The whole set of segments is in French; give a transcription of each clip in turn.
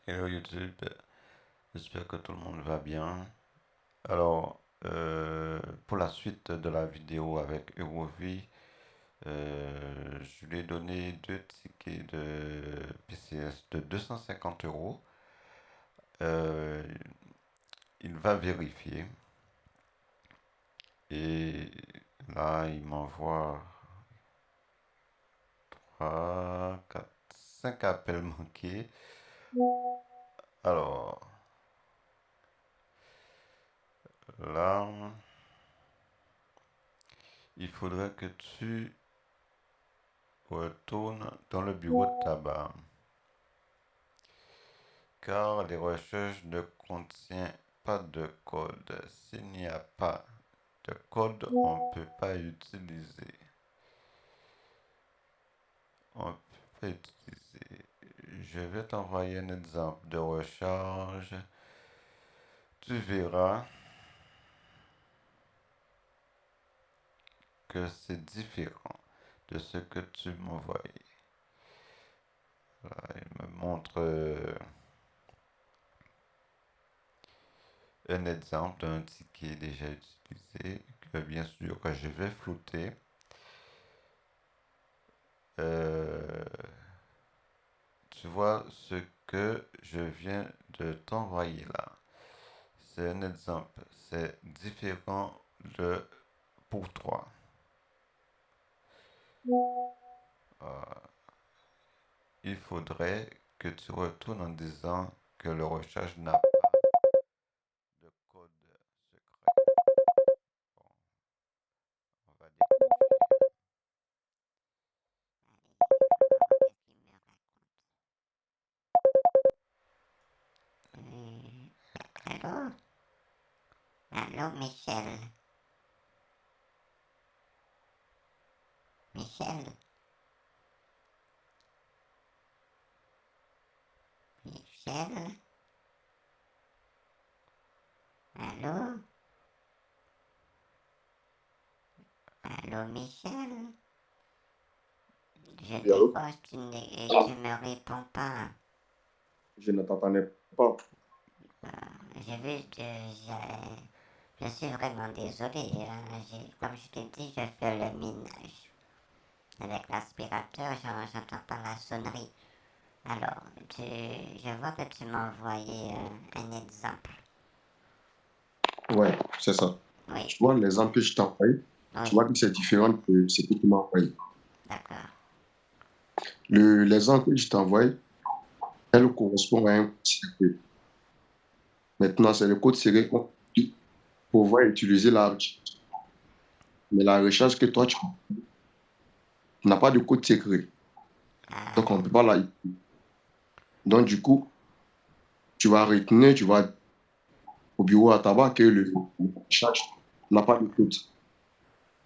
Hello YouTube, j'espère que tout le monde va bien. Alors, pour la suite de la vidéo avec Eurovi, je lui ai donné deux tickets de PCS de 250 euros. Euh, il va vérifier et là, il m'envoie 3, 4, 5 appels manqués. Alors, là, il faudrait que tu retournes dans le bureau de tabac, car les recherches ne contiennent pas de code. S'il n'y a pas de code, on ne peut pas utiliser. On peut pas utiliser. Je vais t'envoyer un exemple de recharge. Tu verras que c'est différent de ce que tu m'envoyais. Il me montre un exemple d'un ticket déjà utilisé, que bien sûr que je vais flouter. Euh, Tu vois ce que je viens de t'envoyer là. C'est un exemple. C'est différent de pour toi. Euh, il faudrait que tu retournes en disant que le recherche n'a pas de code secret. Bon, on va décrocher. Allô? Allô, Michel? Michel? Michel? Allô? Allô, Michel? Je Oui, allô? décroche, tu me réponds pas. Je ne t'entendais pas. J'ai vu que je suis vraiment désolé, hein. Comme je t'ai dit, je fais le ménage. Avec l'aspirateur, j'entends pas la sonnerie. Alors, je vois que tu m'as envoyé un exemple. Ouais, c'est ça. Oui, Tu vois, l'exemple que je t'ai envoyé, tu oui, vois que c'est différent de ce que tu m'as envoyé. d'accord. L'exemple que je t'ai envoyé, elle correspond à un code secret. Maintenant, c'est le code secret qu'on utilise pour pouvoir utiliser la recharge. Mais la recharge que toi, tu n'as pas de code secret. Donc, on ne Ah, peut pas la utiliser. Donc, du coup, tu vas retenir, tu vas au bureau à tabac que le recharge n'a pas de code.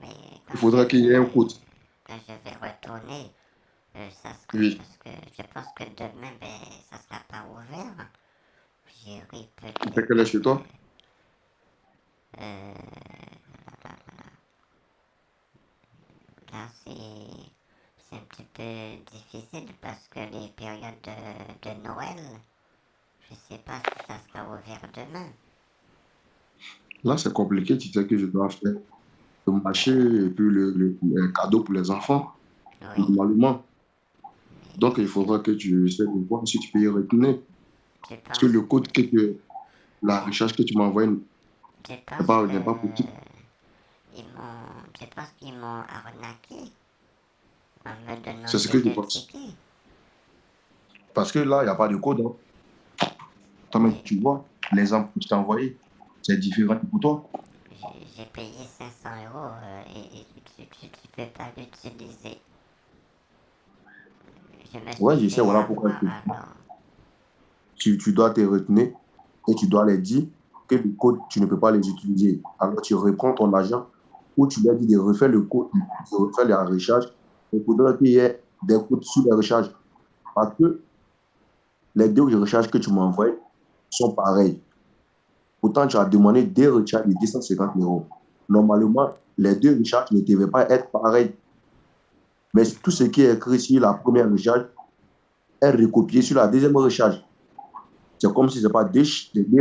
mais Il faudra qu'il y ait un code. quand je vais retourner, ça sera Oui. parce que je pense que demain, ben, ça sera pas ouvert. J'irai Il fait peut-être quelle heure chez toi? euh, là, c'est un petit peu difficile parce que les périodes de Noël, je sais pas si ça sera ouvert demain. Là, c'est compliqué. Tu sais que je dois faire le marché et puis le cadeau pour les enfants, Oui, normalement. Donc, il mais faudra que tu essaies de voir si tu peux y retenir. je Parce que pense le que code la recherche que tu m'as envoyé je pense que n'est pas possible. je pense qu'ils m'ont arnaqué en me donnant C'est ce ces que je deux pense. tickets. Parce que là, il n'y a pas de code, hein. Toi-même, Oui, tu vois, l'exemple que je t'ai envoyé, c'est différent pour toi. j'ai payé 500 € et tu peux pas l'utiliser. Je me suis Ouais, je sais, fait voilà pourquoi avoir alors. tu dois te retenir et tu dois les dire que le code, tu ne peux pas les utiliser. Alors, tu reprends ton argent ou tu leur dis de refaire le code, de refaire la recharge. Il faudra qu'il y ait des codes sur les recharges. Parce que les deux recharges que tu m'as envoyées sont pareilles. Pourtant, tu as demandé des recharges de 250 euros. Normalement, les deux recharges ne devaient pas être pareilles. Mais tout ce qui est écrit sur la première recharge est recopié sur la deuxième recharge. C'est comme si ce n'est pas des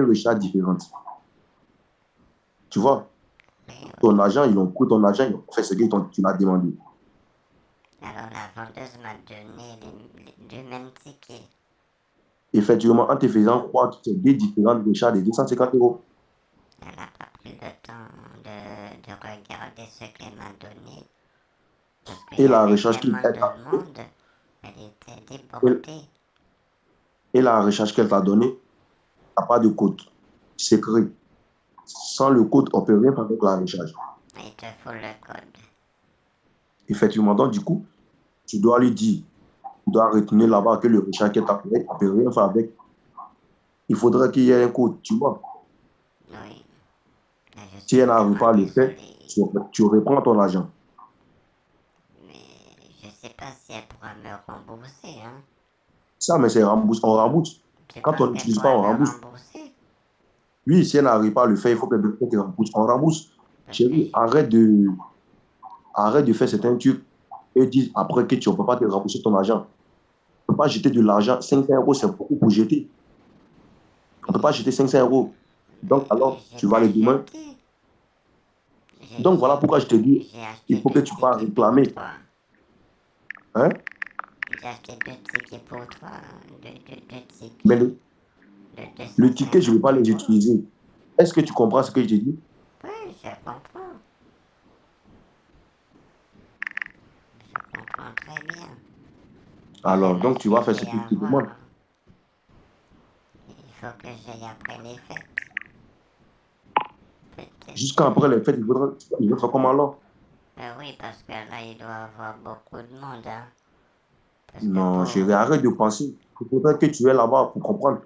recharges différentes. Tu vois, Oui, oui. ton argent, ils ont pris ton argent, ils ont fait ce que tu l'as demandé. Alors la vendeuse m'a donné le même ticket. Effectivement, en te faisant croire que c'est des différentes recharges de 250 euros. Elle n'a pas pris le temps de regarder ce qu'elle m'a donné. Parce qu'il Et y la avait recharge tellement de monde. Elle était et, débordée. et la recharge qu'elle t'a donnée n'a pas de code secret. Sans le code, on ne peut rien faire avec la recharge. Il te faut le code. Effectivement, donc du coup, tu dois lui dire, tu dois retenir là-bas que le recharge qu'elle t'a fait, on ne peut rien faire avec. Il faudrait qu'il y ait un code, tu vois. Oui. Mais je Si suis elle n'arrive vraiment pas à le faire, désolée. tu reprends ton argent. Mais je ne sais pas si elle pourra me rembourser. Hein. Ça, mais c'est rembourse, on rembourse. Tu Quand penses on qu'elle n'utilise pas, pourra on me rembourse. rembourser? Oui, si elle n'arrive pas à le faire, il faut qu'elle te rembourse. On rembourse. Parce que Chérie, arrête de faire certains trucs et dis après que tu ne peux pas te rembourser ton argent. On ne peut pas jeter de l'argent. 500 euros, c'est beaucoup pour jeter. On ne peut pas jeter 500 euros. Donc, alors, j'ai tu vas pas les demain. jeté. Donc, voilà pourquoi je te dis, J'ai acheté il faut que deux tu vas tickets pour réclamer. toi. Hein? J'ai acheté deux tickets pour toi. Deux Mais tickets de le ticket, je ne vais 250 pas les euros. utiliser. Est-ce que tu comprends ce que je te dis? Oui, je comprends. Je comprends très bien. Mais je Alors, me donc, tu suis vas faire ce fait que je te demande. avoir. Il faut que j'aille après les fêtes. Peut-être Jusqu'à après les fêtes, il faudra faire comment alors? Oui, parce que là, il doit y avoir beaucoup de monde. Hein. Parce que Non, chérie, pour. arrête de penser. Il faudrait que tu es là-bas pour comprendre.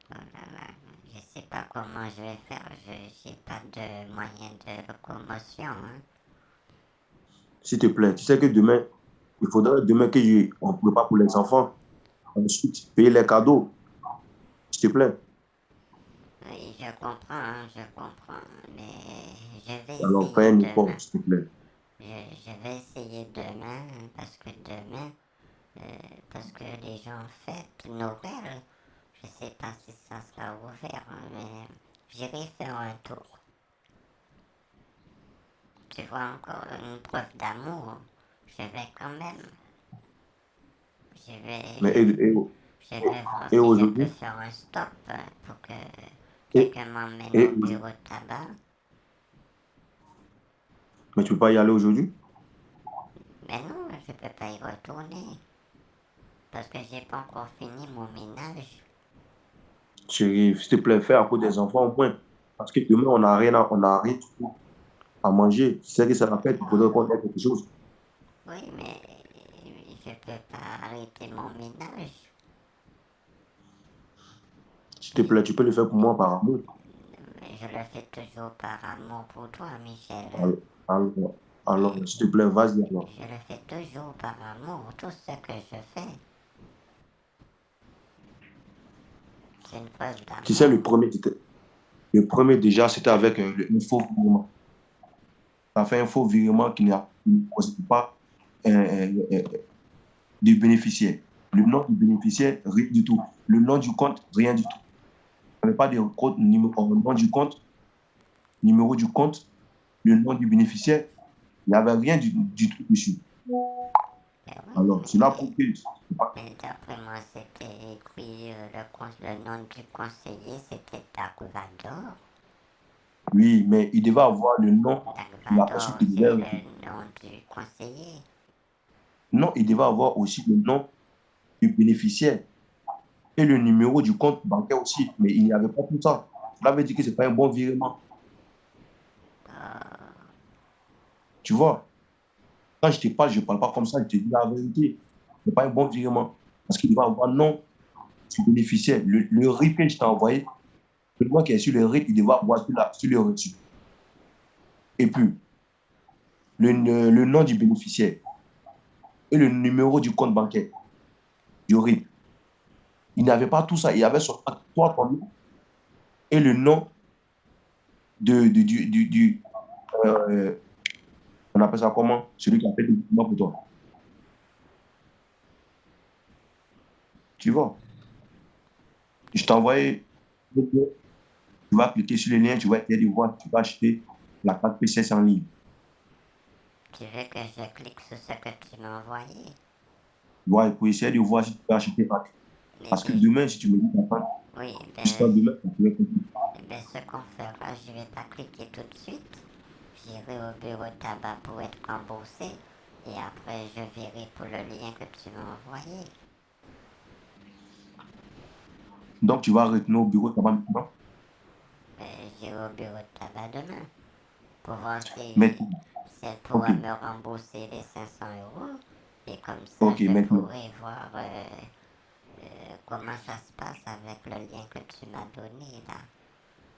Oh là là, je sais pas comment je vais faire. Je n'ai pas de moyen de locomotion. Hein. S'il te plaît, tu sais que demain, il faudrait demain on prépare pour les enfants. Ensuite, payer les cadeaux. S'il te plaît. Oui, je comprends, hein, je comprends. Mais je vais Alors, fais essayer un demain. effort, s'il te plaît. Je vais essayer demain. Parce que demain. Parce que les gens fêtent Noël. Je sais pas si ça sera ouvert. Hein, mais j'irai faire un tour. Tu vois encore une preuve d'amour. Je vais quand même. Je vais, Mais je vais voir et si je peux aujourd'hui, faire un stop pour que et, quelqu'un m'emmène au et, bureau de tabac. mais tu peux pas y aller aujourd'hui? Mais non, je peux pas y retourner. Parce que j'ai pas encore fini mon ménage. Chérie, s'il te plaît, fais à cause des enfants au moins. Parce que demain, on n'a rien du tout à manger. Tu sais que c'est la fête, il faudrait qu'on ait quelque chose. Oui, mais je peux pas arrêter mon ménage. S'il te plaît, tu peux le faire pour moi par amour. Je le fais toujours par amour pour toi, Michel. Alors, alors, s'il te plaît, vas-y alors. Je le fais toujours par amour. Tout ce que je fais, c'est une preuve Tu sais, d'amour. le premier déjà, c'était avec un faux virement. Tu as fait un faux virement qui ne constitue pas du bénéficiaire. Le nom du bénéficiaire, rien du tout. Le nom du compte, rien du tout. On n'a pas de code, nom du compte, numéro du compte, le nom du bénéficiaire. Il n'y avait rien du tout dessus. Mais oui, Alors, cela prouve que mais d'après moi, c'était écrit le nom du conseiller, c'était Dagvador. oui, mais il devait avoir le nom de la personne Dagvador, qui devait c'est recruter. le nom du conseiller. Non, il devait avoir aussi le nom du bénéficiaire et le numéro du compte bancaire aussi. Mais il n'y avait pas tout ça. Cela veut dire que ce n'est pas un bon virement. Tu vois, quand je te parle, je ne parle pas comme ça, je te dis la vérité. Ce n'est pas un bon virement. Parce qu'il devait avoir nom du bénéficiaire. Le RIP que je t'ai envoyé, le nom qui est sur le RIP, il devait avoir sur le reçu. Et puis, le nom du bénéficiaire et le numéro du compte bancaire, du RIP. Il n'avait pas tout ça. Il y avait son toi, ton nom et le nom du on appelle ça comment? Celui qui a fait le document pour toi. Tu vois. Je t'ai envoyé, tu vas cliquer sur le lien, tu vas essayer de voir, tu vas acheter la carte PCS en ligne. Tu veux que je clique sur ce que tu m'as envoyé? Ouais, pour essayer de voir si tu peux acheter en ligne. Mais, Parce que demain, si tu me dis ta carte, oui, jusqu'à demain, ça pourrait compliquer. ce qu'on fera, je vais pas cliquer tout de suite. J'irai au bureau de tabac pour être remboursé. Et après, je verrai pour le lien que tu m'as envoyé. Donc, tu vas retenir au bureau de tabac maintenant. J'irai au bureau de tabac demain pour voir si Maintenant, elle pourra ok, me rembourser les 500 €. Et comme ça, ok, je maintenant. pourrai voir comment ça se passe avec le lien que tu m'as donné là.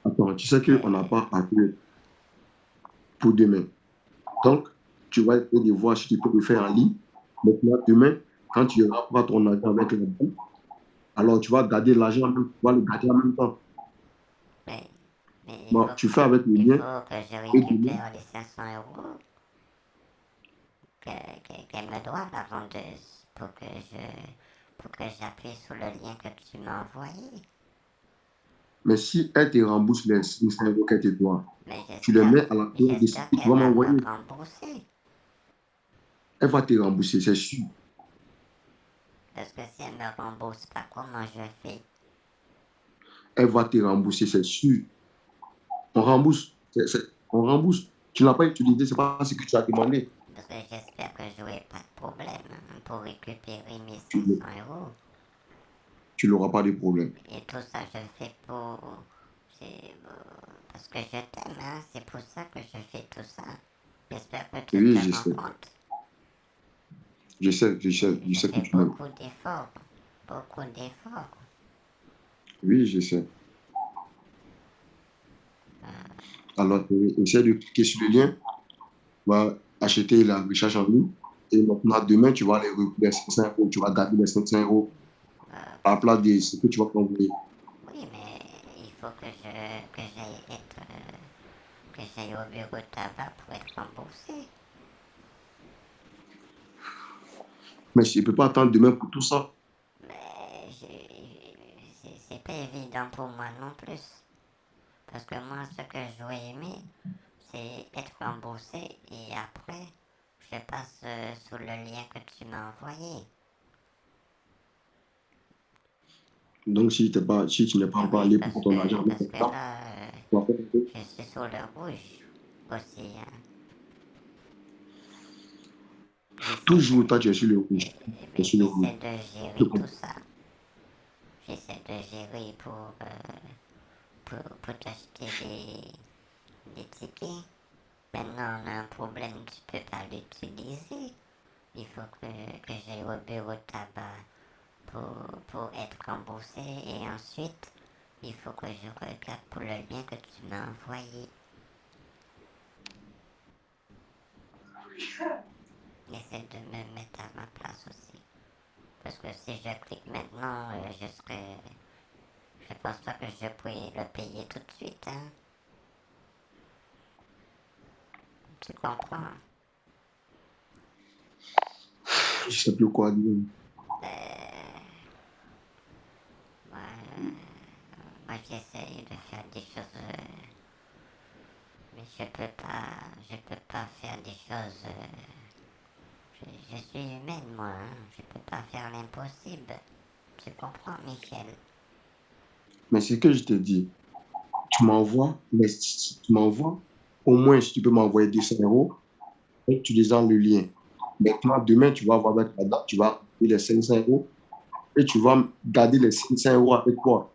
Attends, tu sais qu'on n'a Que, pas appelé pour demain. Donc, tu vas essayer de voir si tu peux le faire en ligne. Maintenant, demain, quand tu auras ton argent avec la banque, alors tu vas garder l'argent, tu vas le garder en même temps. mais, mais Bon, tu fais avec le il lien faut que je et demain, récupère les 500 € qu'elle me doit, la vendeuse, pour que j'appuie sur le lien que tu m'as envoyé. mais si elle te rembourse les 500 euros qu'elle te doit, Mais tu les mets à la place de ce j'espère que tu qu'elle vas va me m'envoyer. rembourser. Elle va te rembourser, c'est sûr. Parce que si elle me rembourse pas, comment je fais? Elle va te rembourser, c'est sûr. On rembourse. On rembourse. Tu n'as pas utilisé, c'est pas ce que tu as demandé. Parce que j'espère que je n'aurai pas de problème pour récupérer mes Tu 500 €. n'auras pas de problème. Et tout ça, je fais pour. Parce que je t'aime, hein. C'est pour ça que je fais tout ça. J'espère que tu Oui, te je rends sais. compte. Je Je sais que fais tu m'aimes. beaucoup d'efforts. Beaucoup d'efforts. Oui, je sais. Alors, essaie de cliquer sur le lien, tu vas acheter la recharge en ligne. Et maintenant, demain, tu vas les 500 euros, tu vas garder les 500 euros à la Parce place que. de ce que tu vas t'envoyer. Oui, mais il faut que j'aille que j'aille au bureau de tabac pour être remboursé. Mais je ne peux pas attendre demain pour tout ça. Mais c'est pas évident pour moi non plus. Parce que moi, ce que j'aurais aimé, c'est être remboursé et après, je passe sur le lien que tu m'as envoyé. Donc, si tu n'es pas encore Oui, allé pour ton argent avec parce ton que temps, là, tu vas faire un peu. je suis sur le rouge aussi. Hein. J'essaie Toujours, toi, tu es sur le de, rouge. Tu es sur le rouge. j'essaie de Je gérer tout comprends. ça. J'essaie de gérer pour t'acheter des tickets. Maintenant, on a un problème, tu peux pas l'utiliser. Il faut que j'aille au bureau de tabac pour être remboursé et ensuite, il faut que je regarde pour le lien que tu m'as envoyé. Essaie de me mettre à ma place aussi. Parce que si je clique maintenant, je pense pas que je pourrais le payer tout de suite. Hein. Tu comprends? Je ne sais plus quoi dire. Moi, moi j'essaye de faire des choses, mais je peux pas faire des choses. Je suis humaine, moi. Hein. Je peux pas faire l'impossible. Tu comprends, Michel? Mais c'est ce que je te dis. Tu m'envoies, mais si tu m'envoies, au moins, si tu peux m'envoyer 200 euros, en utilisant le lien. Maintenant, demain, tu vas avoir avec la date, tu vas payer les 500 euros et tu vas garder les 500 euros avec toi.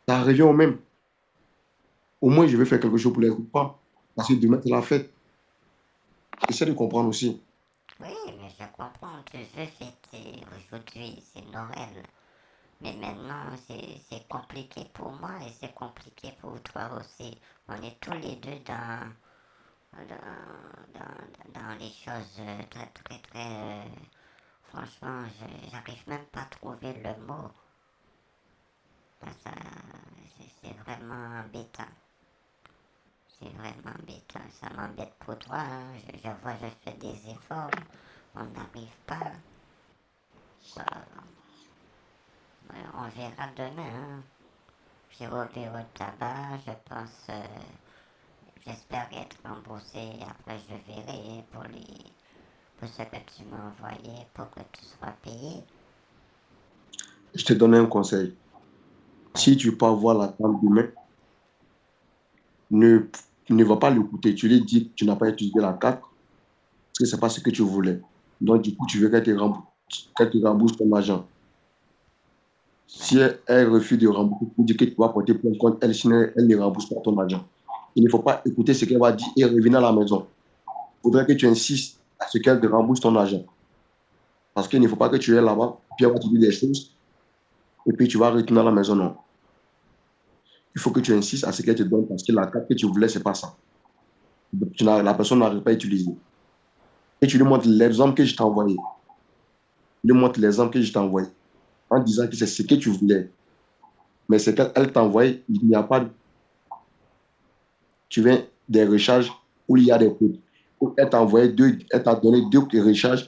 Ça revient au même. Au moins, je vais faire quelque chose pour les repas. Parce que demain, c'est la fête. J'essaie de comprendre aussi. Oui, mais je comprends. Tu veux fêter aujourd'hui, c'est Noël. Mais maintenant, c'est compliqué pour moi et c'est compliqué pour toi aussi. On est tous les deux dans les choses très, très, très. Franchement, j'arrive même pas à trouver le mot. Ça, c'est vraiment embêtant. C'est vraiment embêtant. Ça m'embête pour toi. Hein. Je vois, je fais des efforts. On n'arrive pas. Quoi. on verra demain. Hein. J'irai au bureau de tabac, je pense, j'espère être remboursé. Après, je verrai pour ce que tu m'as envoyé, pour que tu sois payé. Je te donne un conseil. Si Vas-y. tu pars voir la dame demain, ne, ne va pas l'écouter. Tu lui dis que tu n'as pas utilisé la carte parce que ce n'est pas ce que tu voulais. Donc, du coup, tu veux qu'elle te rembourse ton argent. Si Ouais. elle refuse de rembourser, tu dis que tu vas porter plainte contre elle, sinon elle ne rembourse pas ton argent. Il ne faut pas écouter ce qu'elle va dire et revenir à la maison. Il faudrait que tu insistes à ce qu'elle te rembourse ton argent. Parce qu'il ne faut pas que tu ailles là-bas, puis elle va te dire des choses, et puis tu vas retourner à la maison. Non. Il faut que tu insistes à ce qu'elle te donne, parce que la carte que tu voulais, ce n'est pas ça. La personne n'arrive pas à utiliser. Et tu lui montres l'exemple que je t'ai envoyé. Tu lui montres l'exemple que je t'ai envoyé, en disant que c'est ce que tu voulais. Mais c'est qu'elle t'a envoyé, il n'y a pas, tu viens des recharges où il y a des codes. Elle t'a envoyé elle t'a donné deux recharges,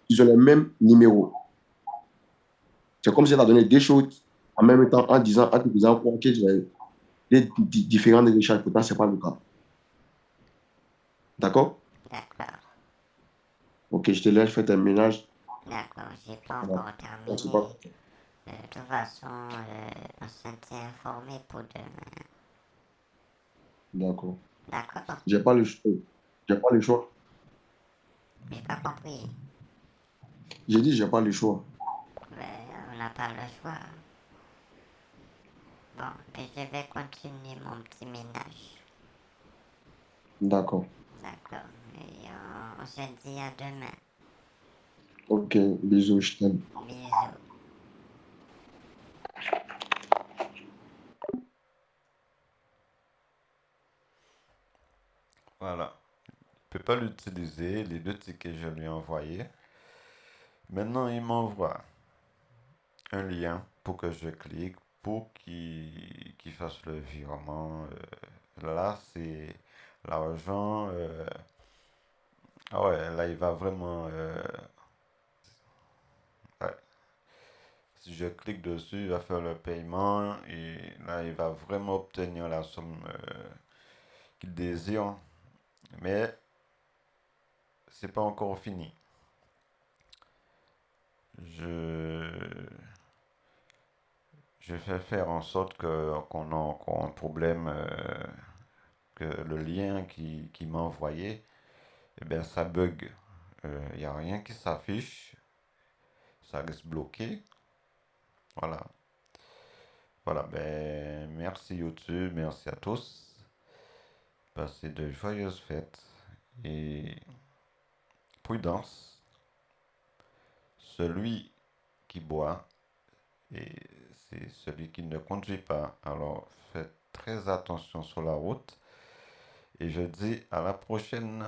ils ont le même numéro. C'est comme si elle t'a donné deux choses en même temps en te disant quoi, que tu as des différents recharges. Pourtant, ce n'est pas le cas. D'accord? D'accord. Ok, je te laisse faire tes ménages. D'accord, j'ai pas Voilà. encore Merci pas. terminé. De toute façon, on s'était informé pour demain. D'accord. D'accord? J'ai pas le choix. J'ai pas le choix. J'ai pas compris. J'ai dit, j'ai pas le choix. Mais on n'a pas le choix. Bon, et je vais continuer mon petit ménage. D'accord. D'accord. Et on se dit à demain. Ok, bisous, je t'aime. Bisous. Voilà. Je ne peux pas l'utiliser, les deux tickets que je lui ai envoyés. Maintenant, il m'envoie un lien pour que je clique pour qu'il fasse le virement. Là, c'est l'argent. Ah ouais, là, il va vraiment. Ouais. Si je clique dessus, il va faire le paiement et là, il va vraiment obtenir la somme qu'il désire. Mais c'est pas encore fini. Je, je vais faire en sorte qu'on a encore un problème, que le lien qui m'a envoyé, eh bien, ça bug. Il n'y a rien qui s'affiche, ça reste bloqué. Voilà. Voilà, ben, merci YouTube, merci à tous. Passez de joyeuses fêtes et prudence. Celui qui boit et c'est celui qui ne conduit pas. Alors faites très attention sur la route et je dis à la prochaine.